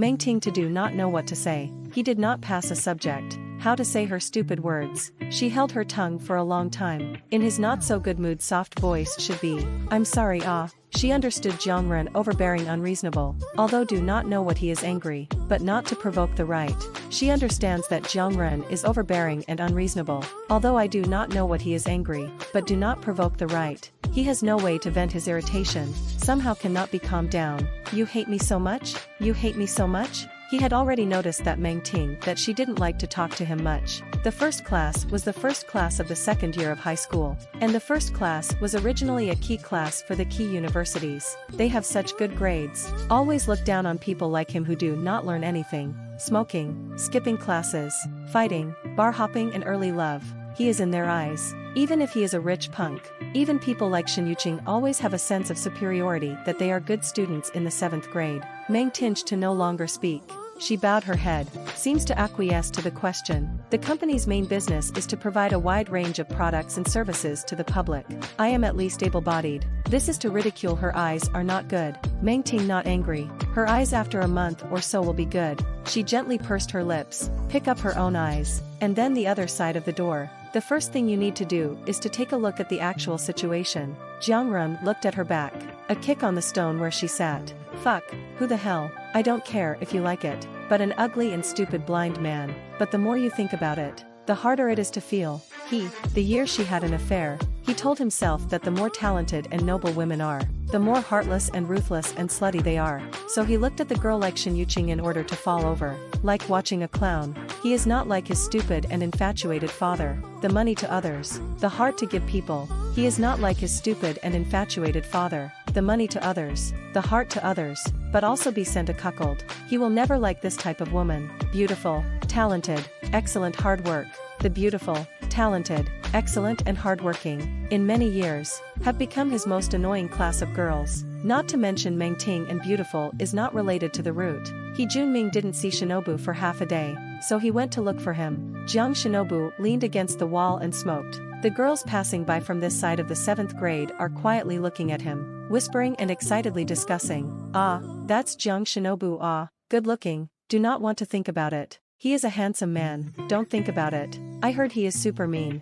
Meng Ting to do not know what to say. He did not pass a subject. How to say her stupid words. She held her tongue for a long time. In his not-so-good mood soft voice should be, "I'm sorry She understood Jiang Ren overbearing unreasonable, although do not know what he is angry, but not to provoke the right. She understands that Jiang Ren is overbearing and unreasonable, although I do not know what he is angry, but do not provoke the right. He has no way to vent his irritation, somehow cannot be calmed down. You hate me so much? You hate me so much? He had already noticed that Meng Ting that she didn't like to talk to him much. The first class was the first class of the second year of high school, and the first class was originally a key class for the key universities. They have such good grades. Always look down on people like him who do not learn anything. Smoking, skipping classes, fighting, bar hopping and early love. He is in their eyes. Even if he is a rich punk, even people like Shen Yuqing always have a sense of superiority that they are good students in the 7th grade. Meng tinged to no longer speak. She bowed her head, seems to acquiesce to the question. The company's main business is to provide a wide range of products and services to the public. I am at least able-bodied. This is to ridicule her eyes are not good. Meng Ting not angry. Her eyes after a month or so will be good. She gently pursed her lips, pick up her own eyes, and then the other side of the door. The first thing you need to do is to take a look at the actual situation. Jiang Ren looked at her back. A kick on the stone where she sat. Fuck, who the hell? I don't care if you like it, but an ugly and stupid blind man. But the more you think about it, the harder it is to feel. The year she had an affair, he told himself that the more talented and noble women are, the more heartless and ruthless and slutty they are. So he looked at the girl like Shen Yuqing in order to fall over, like watching a clown. He is not like his stupid and infatuated father, the money to others, the heart to give people. He is not like his stupid and infatuated father, the money to others, the heart to others, but also be sent a cuckold. He will never like this type of woman. Beautiful, talented, excellent hard work. The beautiful, talented, excellent and hardworking, in many years, have become his most annoying class of girls. Not to mention Meng Ting and beautiful is not related to the root. Junming didn't see Shinobu for half a day, so he went to look for him. Jiang Shinobu leaned against the wall and smoked. The girls passing by from this side of the 7th grade are quietly looking at him, whispering and excitedly discussing. Ah, that's Jiang Shinobu. Good looking, do not want to think about it. He is a handsome man, don't think about it. I heard he is super mean.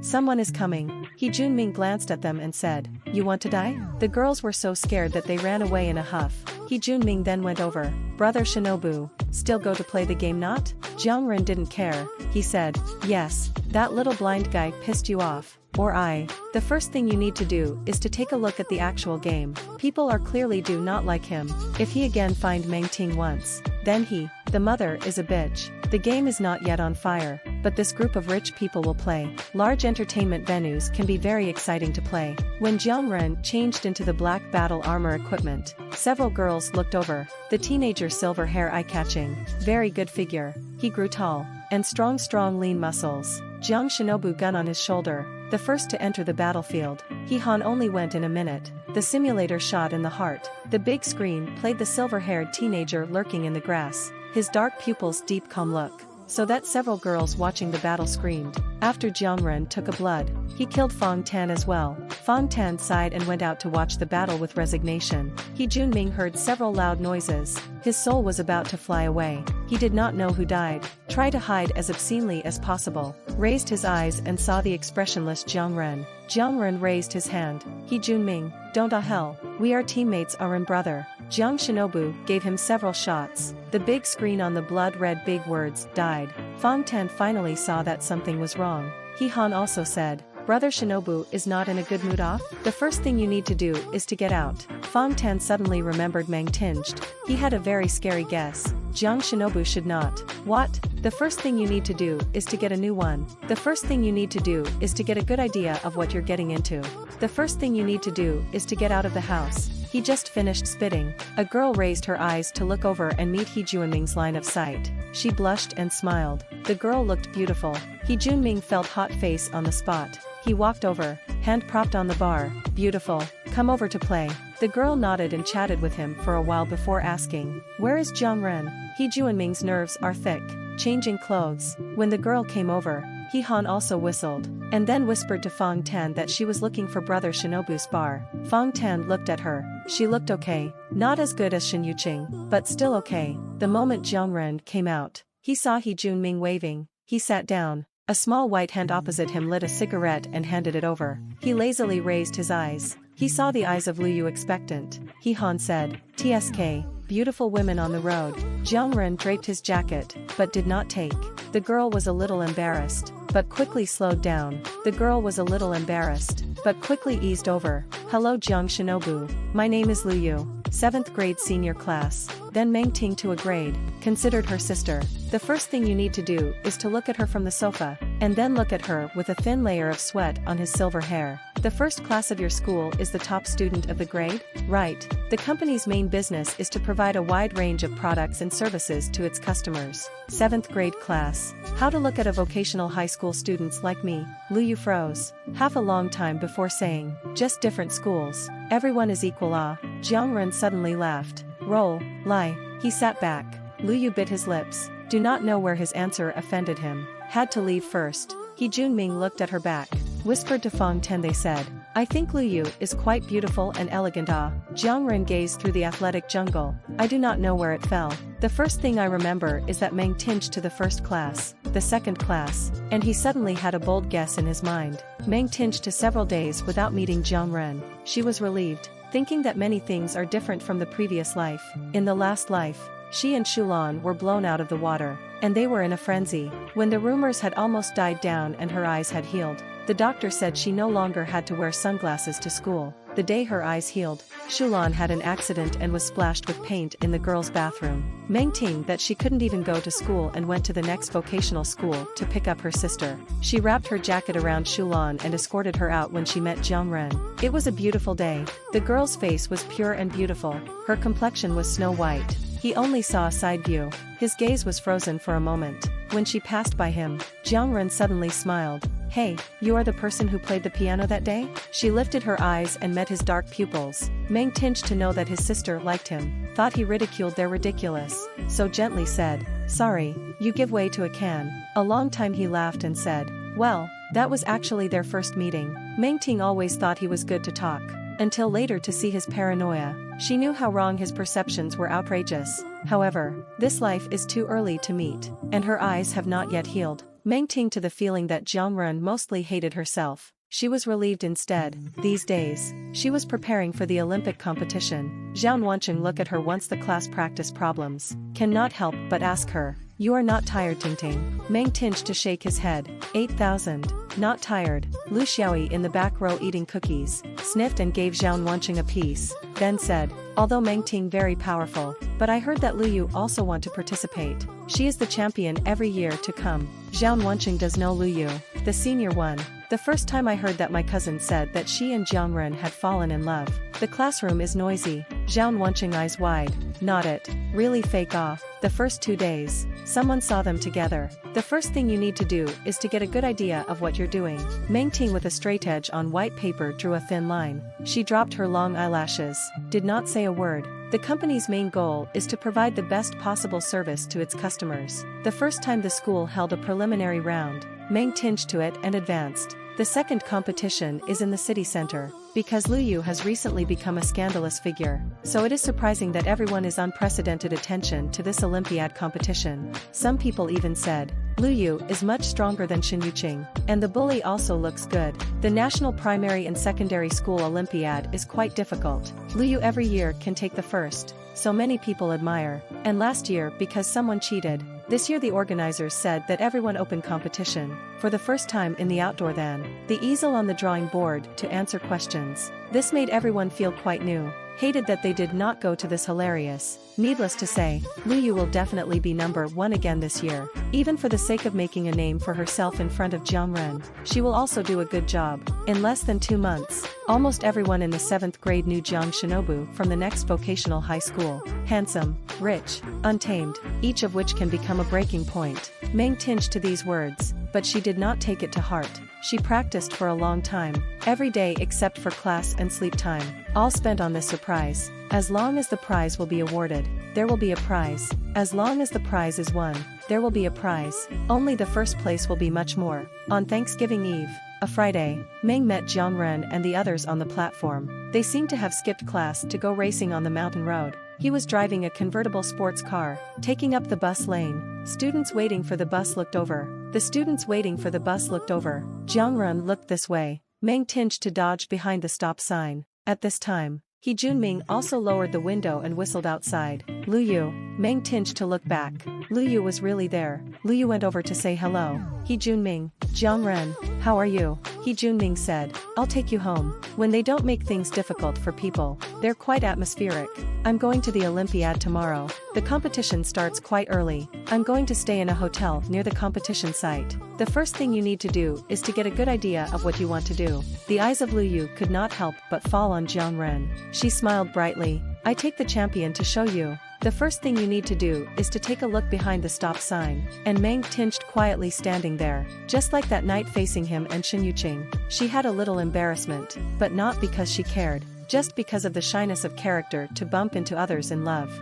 Someone is coming. Junming glanced at them and said, "You want to die?" The girls were so scared that they ran away in a huff. Junming then went over. "Brother Shinobu, still go to play the game not?" Jiang Ren didn't care. He said, "Yes, that little blind guy pissed you off. Or I." The first thing you need to do is to take a look at the actual game. People are clearly do not like him. If he again find Meng Ting once, then the mother is a bitch. The game is not yet on fire, but this group of rich people will play. Large entertainment venues can be very exciting to play. When Jiang Ren changed into the black battle armor equipment, several girls looked over. The teenager silver hair eye-catching, very good figure. He grew tall, and strong lean muscles. Jiang Shinobu gun on his shoulder, the first to enter the battlefield. Han only went in a minute. The simulator shot in the heart. The big screen played the silver-haired teenager lurking in the grass, his dark pupils deep calm look, so that several girls watching the battle screamed. After Jiang Ren took a blood, he killed Fong Tan as well. Fong Tan sighed and went out to watch the battle with resignation. Junming heard several loud noises. His soul was about to fly away. He did not know who died. Tried to hide as obscenely as possible. Raised his eyes and saw the expressionless Jiang Ren. Jiang Ren raised his hand. Junming, don't hell, we are teammates and brother. Jiang Shinobu gave him several shots. The big screen on the blood read big words, died. Fong Tan finally saw that something was wrong. Han also said, "Brother Shinobu is not in a good mood off? The first thing you need to do is to get out." Fong Tan suddenly remembered Meng Tinged. He had a very scary guess. Jiang Shinobu should not. What? The first thing you need to do is to get a new one. The first thing you need to do is to get a good idea of what you're getting into. The first thing you need to do is to get out of the house. He just finished spitting. A girl raised her eyes to look over and meet Junming's line of sight. She blushed and smiled. The girl looked beautiful. Junming felt hot face on the spot. He walked over, hand propped on the bar. "Beautiful, come over to play." The girl nodded and chatted with him for a while before asking, "Where is Jiang Ren?" Junming's nerves are thick. Changing clothes. When the girl came over, Han also whistled, and then whispered to Fong Tan that she was looking for Brother Shinobu's bar. Fong Tan looked at her. She looked okay, not as good as Shin Yuqing, but still okay. The moment Jiang Ren came out, he saw He Junming waving. He sat down. A small white hand opposite him lit a cigarette and handed it over. He lazily raised his eyes. He saw the eyes of Lu Yu expectant. Han said, "TSK, beautiful women on the road." Jiang Ren draped his jacket, but did not take. The girl was a little embarrassed, but quickly slowed down. The girl was a little embarrassed, but quickly eased over. "Hello Jiang Shinobu, my name is Lu Yu, 7th grade senior class." Then Meng Ting to a grade, considered her sister. "The first thing you need to do is to look at her from the sofa, and then look at her with a thin layer of sweat on his silver hair. The first class of your school is the top student of the grade? Right. The company's main business is to provide a wide range of products and services to its customers. 7th grade class. How to look at a vocational high school students like me?" Lu Yu froze. Half a long time before saying, "Just different schools. Everyone is equal ah." Jiang Ren suddenly laughed. "Roll, lie." He sat back. Lu Yu bit his lips. Do not know where his answer offended him. Had to leave first. He Junming looked at her back. Whispered to Fong Ten they said, "I think Lu Yu is quite beautiful and elegant ah." Jiang Ren gazed through the athletic jungle. "I do not know where it fell. The first thing I remember is that Meng tinged to the first class, the second class," and he suddenly had a bold guess in his mind. Meng tinged to several days without meeting Jiang Ren. She was relieved, thinking that many things are different from the previous life. In the last life, she and Shulan were blown out of the water, and they were in a frenzy. When the rumors had almost died down and her eyes had healed, the doctor said she no longer had to wear sunglasses to school. The day her eyes healed, Shulan had an accident and was splashed with paint in the girls' bathroom. Meng Ting that she couldn't even go to school and went to the next vocational school to pick up her sister. She wrapped her jacket around Shulan and escorted her out when she met Jiang Ren. It was a beautiful day. The girl's face was pure and beautiful. Her complexion was snow white. He only saw a side view. His gaze was frozen for a moment. When she passed by him, Jiang Ren suddenly smiled. "Hey, you are the person who played the piano that day?" She lifted her eyes and met his dark pupils. Meng tinged to know that his sister liked him, thought he ridiculed their ridiculous, so gently said, "Sorry, you give way to a can." A long time he laughed and said, "Well, that was actually their first meeting." Meng Ting always thought he was good to talk, until later to see his paranoia. She knew how wrong his perceptions were outrageous. However, this life is too early to meet, and her eyes have not yet healed. Meng Ting to the feeling that Jiang Ren mostly hated herself. She was relieved instead. These days, she was preparing for the Olympic competition. Zhao Wancheng looked at her once the class practice problems. Cannot help but ask her, "You are not tired, Ting Ting?" Meng tinged to shake his head. 8,000. Not tired. Lu Xiaoyi in the back row eating cookies, sniffed and gave Zhao Wancheng a piece, then said, "Although Meng Ting very powerful, but I heard that Lu Yu also want to participate. She is the champion every year to come." Zhao Wancheng does know Lu Yu, the senior one. "The first time I heard that my cousin said that she and Jiang Ren had fallen in love." The classroom is noisy. Zhao Wancheng eyes wide. "Not it. Really fake off. The first 2 days, someone saw them together. The first thing you need to do is to get a good idea of what you're doing." Meng Ting with a straight edge on white paper drew a thin line. She dropped her long eyelashes, did not say a word. The company's main goal is to provide the best possible service to its customers. The first time the school held a preliminary round, Meng tinged to it and advanced. The second competition is in the city center, because Lu Yu has recently become a scandalous figure, so it is surprising that everyone is unprecedented attention to this Olympiad competition. Some people even said, Lu Yu is much stronger than Shin Yuqing, and the bully also looks good. The National Primary and Secondary School Olympiad is quite difficult. Lu Yu every year can take the first, so many people admire, and last year because someone cheated. This year the organizers said that everyone open competition, for the first time in the outdoor then, the easel on the drawing board to answer questions. This made everyone feel quite new. Hated that they did not go to this hilarious. Needless to say, Lu Yu will definitely be number 1 again this year. Even for the sake of making a name for herself in front of Jiang Ren, she will also do a good job. In less than 2 months, almost everyone in the 7th grade knew Jiang Shinobu from the next vocational high school. Handsome, rich, untamed, each of which can become a breaking point. Meng tinged to these words, but she did not take it to heart. She practiced for a long time, every day except for class and sleep time, all spent on this surprise, as long as the prize will be awarded. there will be a prize. As long as the prize is won, there will be a prize. Only the first place will be much more. On Thanksgiving Eve, a Friday, Meng met Jiang Ren and the others on the platform. They seemed to have skipped class to go racing on the mountain road. He was driving a convertible sports car, taking up the bus lane. Students waiting for the bus looked over. The students waiting for the bus looked over. Jiang Ren looked this way. Meng tinged to dodge behind the stop sign. At this time, He Junming also lowered the window and whistled outside. Lu Yu. Meng tinged to look back. Lu Yu was really there. Lu Yu went over to say hello. He Junming. Jiang Ren, how are you? He Junming said, I'll take you home. When they don't make things difficult for people, they're quite atmospheric. I'm going to the Olympiad tomorrow. The competition starts quite early. I'm going to stay in a hotel near the competition site. The first thing you need to do is to get a good idea of what you want to do. The eyes of Lu Yu could not help but fall on Jiang Ren. She smiled brightly. I take the champion to show you. The first thing you need to do is to take a look behind the stop sign. And Meng tinged quietly standing there, just like that night facing him and Shen Yuqing. She had a little embarrassment, but not because she cared, just because of the shyness of character to bump into others in love.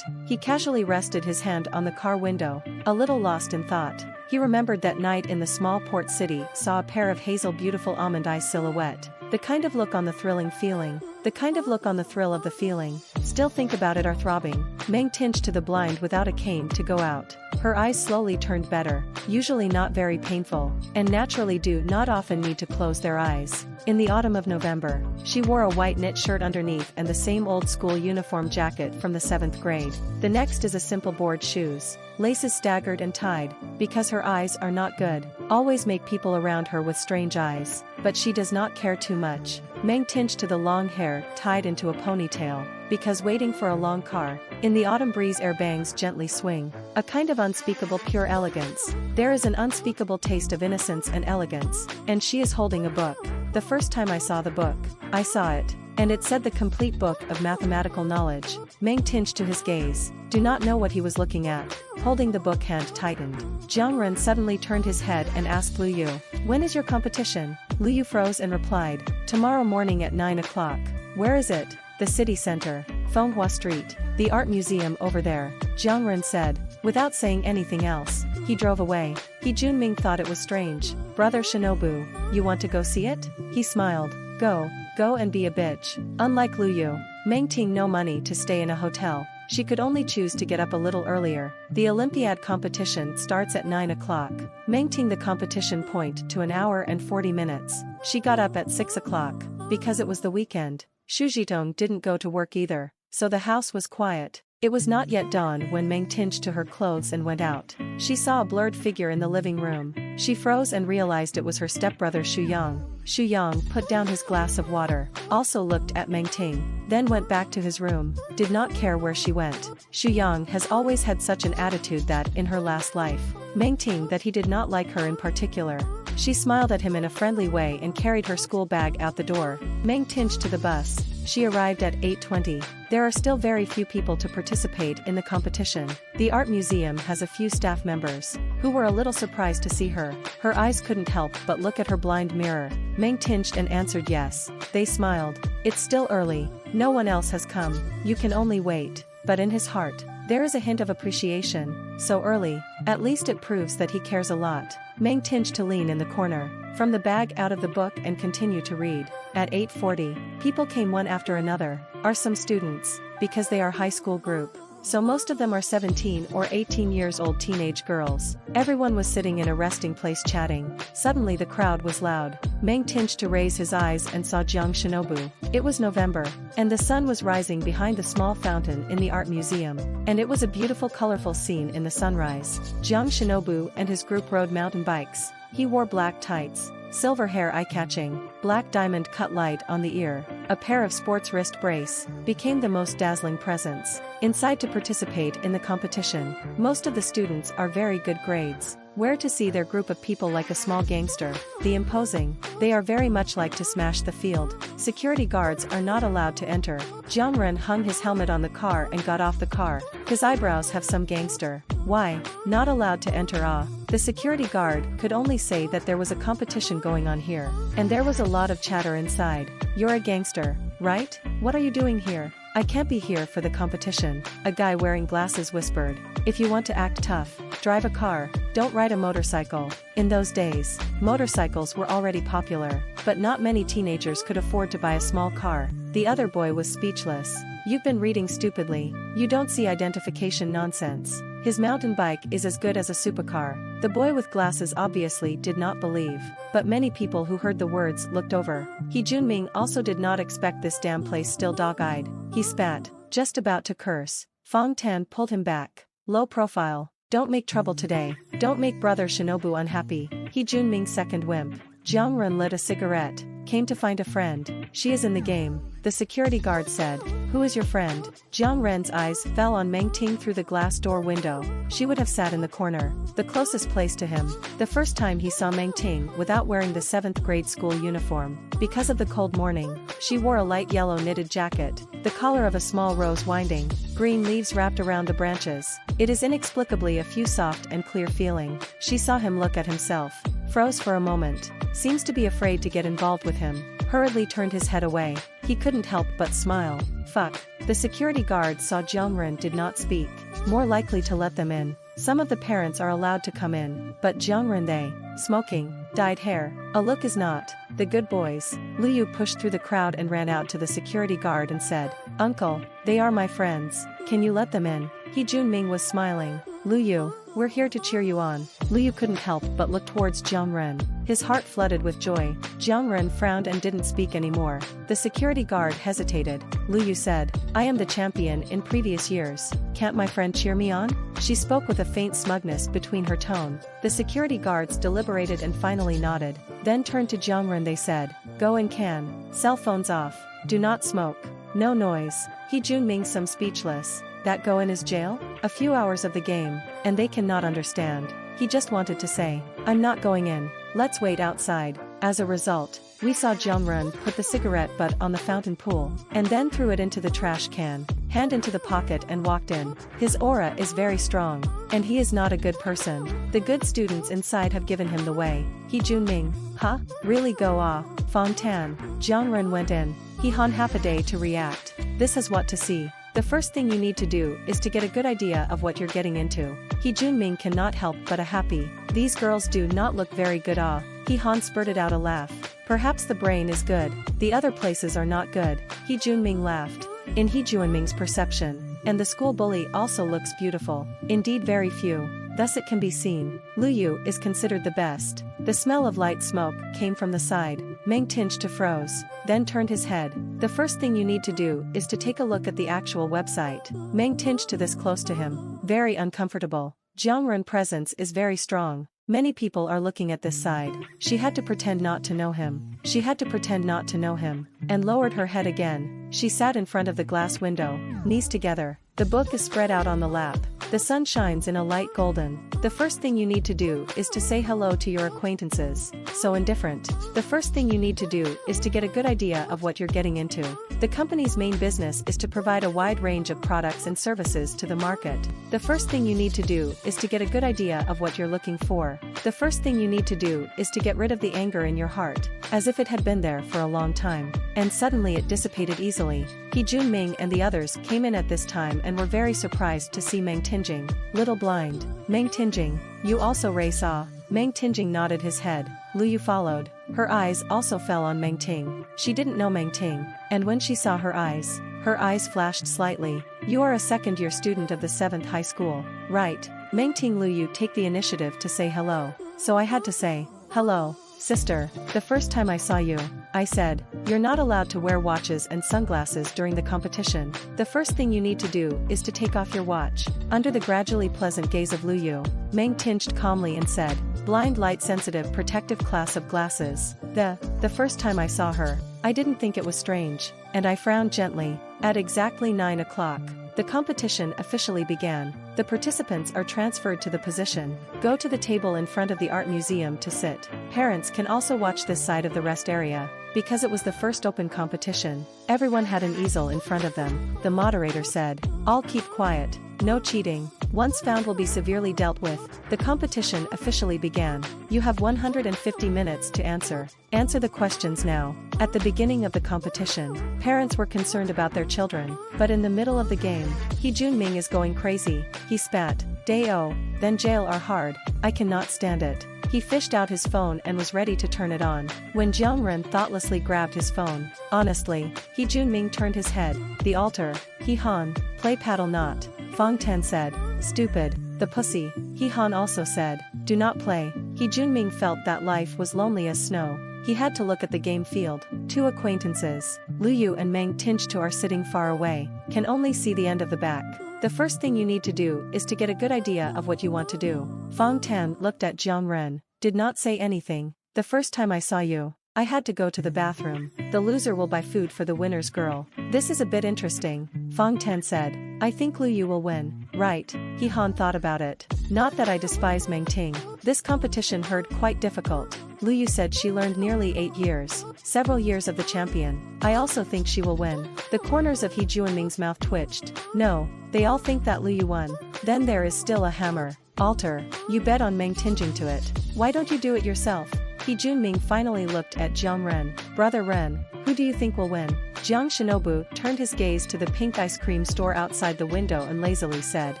He casually rested his hand on the car window, a little lost in thought. He remembered that night in the small port city, saw a pair of hazel beautiful almond eye silhouette. The kind of look on the thrilling feeling. The kind of look on the thrill of the feeling. Still think about it are throbbing. Meng tinged to the blind without a cane to go out. Her eyes slowly turned better, usually not very painful, and naturally do not often need to close their eyes. In the autumn of November, she wore a white knit shirt underneath and the same old school uniform jacket from the 7th grade. The next is a simple board shoes. Laces staggered and tied, because her eyes are not good, always make people around her with strange eyes, but she does not care too much. Meng tinged to the long hair tied into a ponytail, because waiting for a long car, in the autumn breeze air bangs gently swing, a kind of unspeakable pure elegance. There is an unspeakable taste of innocence and elegance, and she is holding a book. The first time I saw the book, I saw it, and it said the complete book of mathematical knowledge. Meng tinged to his gaze, do not know what he was looking at. Holding the book hand tightened. Jiang Ren suddenly turned his head and asked Lu Yu, when is your competition? Lu Yu froze and replied, tomorrow morning at 9 o'clock. Where is it? The city center, Fenghua Street, the art museum over there, Jiang Ren said, without saying anything else. He drove away. He Junming thought it was strange. Brother Shinobu, you want to go see it? He smiled. Go and be a bitch. Unlike Lu Yu, Meng Ting no money to stay in a hotel. She could only choose to get up a little earlier. The Olympiad competition starts at 9 o'clock. Meng Ting the competition point to 1 hour and 40 minutes. She got up at 6 o'clock, because it was the weekend. Xu Zhitong didn't go to work either, so the house was quiet. It was not yet dawn when Meng tinged to her clothes and went out. She saw a blurred figure in the living room. She froze and realized it was her stepbrother Xu Yang. Xu Yang put down his glass of water, also looked at Meng Ting, then went back to his room, did not care where she went. Xu Yang has always had such an attitude that, in her last life, Meng Ting that he did not like her in particular. She smiled at him in a friendly way and carried her school bag out the door. Meng tinged to the bus. She arrived at 8:20. There are still very few people to participate in the competition. The art museum has a few staff members, who were a little surprised to see her. Her eyes couldn't help but look at her blind mirror. Meng tinged and answered yes. They smiled. It's still early. No one else has come. You can only wait. But in his heart, there is a hint of appreciation. So early, at least it proves that he cares a lot. Meng tinged to lean in the corner, from the bag out of the book and continue to read. At 8:40, people came one after another, are some students, because they are high school group. So most of them are 17 or 18 years old teenage girls. Everyone was sitting in a resting place chatting. Suddenly the crowd was loud. Meng tinged to raise his eyes and saw Jiang Shinobu. It was November, and the sun was rising behind the small fountain in the art museum, and it was a beautiful colorful scene in the sunrise. Jiang Shinobu and his group rode mountain bikes. He wore black tights, silver hair eye-catching, black diamond cut light on the ear, a pair of sports wrist brace, became the most dazzling presence. Inside to participate in the competition, most of the students are very good grades. Where to see their group of people like a small gangster, the imposing, they are very much like to smash the field. Security guards are not allowed to enter. Jiang Ren hung his helmet on the car and got off the car. His eyebrows have some gangster. Why, not allowed to enter The security guard could only say that there was a competition going on here, and there was a lot of chatter inside. You're a gangster, right? What are you doing here? I can't be here for the competition, a guy wearing glasses whispered. If you want to act tough, drive a car, don't ride a motorcycle. In those days, motorcycles were already popular, but not many teenagers could afford to buy a small car. The other boy was speechless. You've been reading stupidly, you don't see identification nonsense. His mountain bike is as good as a supercar. The boy with glasses obviously did not believe, but many people who heard the words looked over. He Junming also did not expect this damn place still dog-eyed. He spat, just about to curse. Fong Tan pulled him back. Low profile, don't make trouble today, don't make brother Shinobu unhappy. He Junming's second wimp. Jiang Ren lit a cigarette, came to find a friend. She is in the game, the security guard said. Who is your friend? Jiang Ren's eyes fell on Meng Ting through the glass door window. She would have sat in the corner, the closest place to him. The first time he saw Meng Ting without wearing the 7th grade school uniform. Because of the cold morning, she wore a light yellow knitted jacket, the collar of a small rose winding, green leaves wrapped around the branches. It is inexplicably a few soft and clear feeling. She saw him look at himself, froze for a moment, seems to be afraid to get involved with him, hurriedly turned his head away. He couldn't help but smile. Fuck. The security guard saw Jiangren did not speak, more likely to let them in. Some of the parents are allowed to come in, but Jiangren they, smoking, dyed hair, a look is not. The good boys. Lu Yu pushed through the crowd and ran out to the security guard and said, Uncle, they are my friends, can you let them in? He Junming was smiling. Lu Yu, we're here to cheer you on. Lu Yu couldn't help but look towards Jiang Ren. His heart flooded with joy. Jiang Ren frowned and didn't speak anymore. The security guard hesitated. Lu Yu said, I am the champion in previous years. Can't my friend cheer me on? She spoke with a faint smugness between her tone. The security guards deliberated and finally nodded. Then turned to Jiang Ren. They said, Go and can. Cell phones off. Do not smoke. No noise. He Junming some speechless. That Go in is jail? A few hours of the game, and they cannot understand. He just wanted to say, I'm not going in. Let's wait outside. As a result, we saw Jiangren put the cigarette butt on the fountain pool, and then threw it into the trash can, hand into the pocket and walked in. His aura is very strong, and he is not a good person. The good students inside have given him the way. He Junming, huh? Really go ah, Fong Tan. Jiangren went in. He han half a day to react. This is what to see. The first thing you need to do is to get a good idea of what you're getting into. He Junming cannot help but a happy. These girls do not look very good ah. He Han spurted out a laugh. Perhaps the brain is good. The other places are not good. He Junming laughed. In He Junming's perception, and the school bully also looks beautiful. Indeed very few. Thus it can be seen. Lu Yu is considered the best. The smell of light smoke came from the side. Meng tinged to froze, then turned his head. The first thing you need to do is to take a look at the actual website. Meng tinged to this close to him. Very uncomfortable. Jiangren presence is very strong. Many people are looking at this side. She had to pretend not to know him. She had to pretend not to know him, and lowered her head again. She sat in front of the glass window, knees together. The book is spread out on the lap. The sun shines in a light golden. The first thing you need to do is to say hello to your acquaintances. So indifferent. The first thing you need to do is to get a good idea of what you're getting into. The company's main business is to provide a wide range of products and services to the market. The first thing you need to do is to get a good idea of what you're looking for. The first thing you need to do is to get rid of the anger in your heart, as if it had been there for a long time. And suddenly it dissipated easily. He Junming and the others came in at this time and were very surprised to see Meng Tinging. Little blind. Meng Tinging, you also Ray saw. Meng Tinging nodded his head. Lu Yu followed. Her eyes also fell on Meng Ting. She didn't know Meng Ting, and when she saw her eyes flashed slightly. You are a second-year student of the 7th high school, right? Meng Ting. Lu Yu take the initiative to say hello. So I had to say, hello, sister. The first time I saw you, I said, you're not allowed to wear watches and sunglasses during the competition. The first thing you need to do is to take off your watch. Under the gradually pleasant gaze of Lu Yu, Meng tinged calmly and said, blind light-sensitive protective class of glasses. The first time I saw her, I didn't think it was strange, and I frowned gently. At exactly 9 o'clock, the competition officially began. The participants are transferred to the position. Go to the table in front of the art museum to sit. Parents can also watch this side of the rest area. Because it was the first open competition, everyone had an easel in front of them. The moderator said, all keep quiet, no cheating. Once found will be severely dealt with. The competition officially began. You have 150 minutes to answer. Answer the questions now. At the beginning of the competition, parents were concerned about their children, but in the middle of the game, He Junming is going crazy. He spat, "Day-o, then jail are hard, I cannot stand it." He fished out his phone and was ready to turn it on, when Jiangren thoughtlessly grabbed his phone. Honestly, He Junming turned his head. The altar, He Han, play paddle not. Fong Ten said, "Stupid, the pussy." He Han also said, "Do not play." He Junming felt that life was lonely as snow. He had to look at the game field. Two acquaintances, Lu Yu and Meng Tinch are sitting far away, can only see the end of the back. The first thing you need to do is to get a good idea of what you want to do. Fong Tan looked at Jiang Ren, did not say anything. "The first time I saw you, I had to go to the bathroom. The loser will buy food for the winner's girl." "This is a bit interesting," Fong Tan said. "I think Lu Yu will win." "Right," He Han thought about it. "Not that I despise Meng Ting. This competition heard quite difficult. Lu Yu said she learned nearly 8 years, several years of the champion. I also think she will win." The corners of He Junming's mouth twitched. "No, they all think that Lu Yu won. Then there is still a hammer. Altar, you bet on Meng Tinging to it. Why don't you do it yourself?" He Junming finally looked at Jiang Ren. "Brother Ren, who do you think will win?" Jiang Shinobu turned his gaze to the pink ice cream store outside the window and lazily said,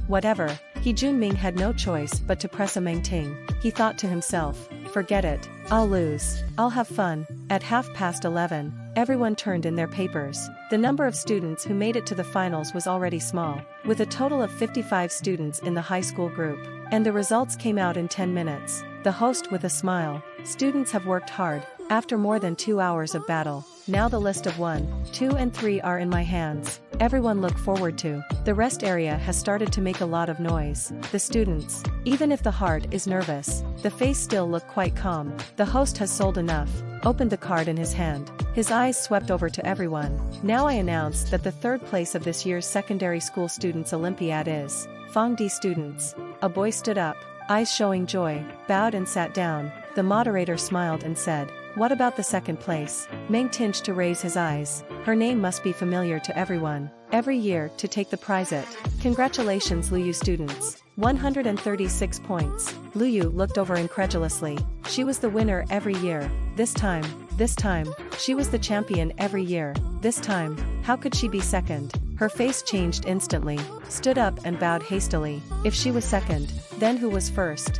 "Whatever." He Junming had no choice but to press a Meng Ting. He thought to himself, "Forget it, I'll lose. I'll have fun." At 11:30, everyone turned in their papers. The number of students who made it to the finals was already small, with a total of 55 students in the high school group. And the results came out in 10 minutes. The host with a smile, "Students have worked hard, after more than 2 hours of battle. Now the list of 1, 2 and 3 are in my hands. Everyone look forward to." The rest area has started to make a lot of noise. The students, even if the heart is nervous, the face still look quite calm. The host has sold enough, opened the card in his hand. His eyes swept over to everyone. "Now I announce that the third place of this year's secondary school students Olympiad is Fongdi students." A boy stood up, eyes showing joy, bowed and sat down. The moderator smiled and said, "What about the second place?" Meng Tinch to raise his eyes. Her name must be familiar to everyone. Every year to take the prize it. "Congratulations Lu Yu students. 136 points. Lu Yu looked over incredulously. She was the winner every year. This time, she was the champion every year. This time, how could she be second? Her face changed instantly, stood up and bowed hastily. If she was second, then who was first?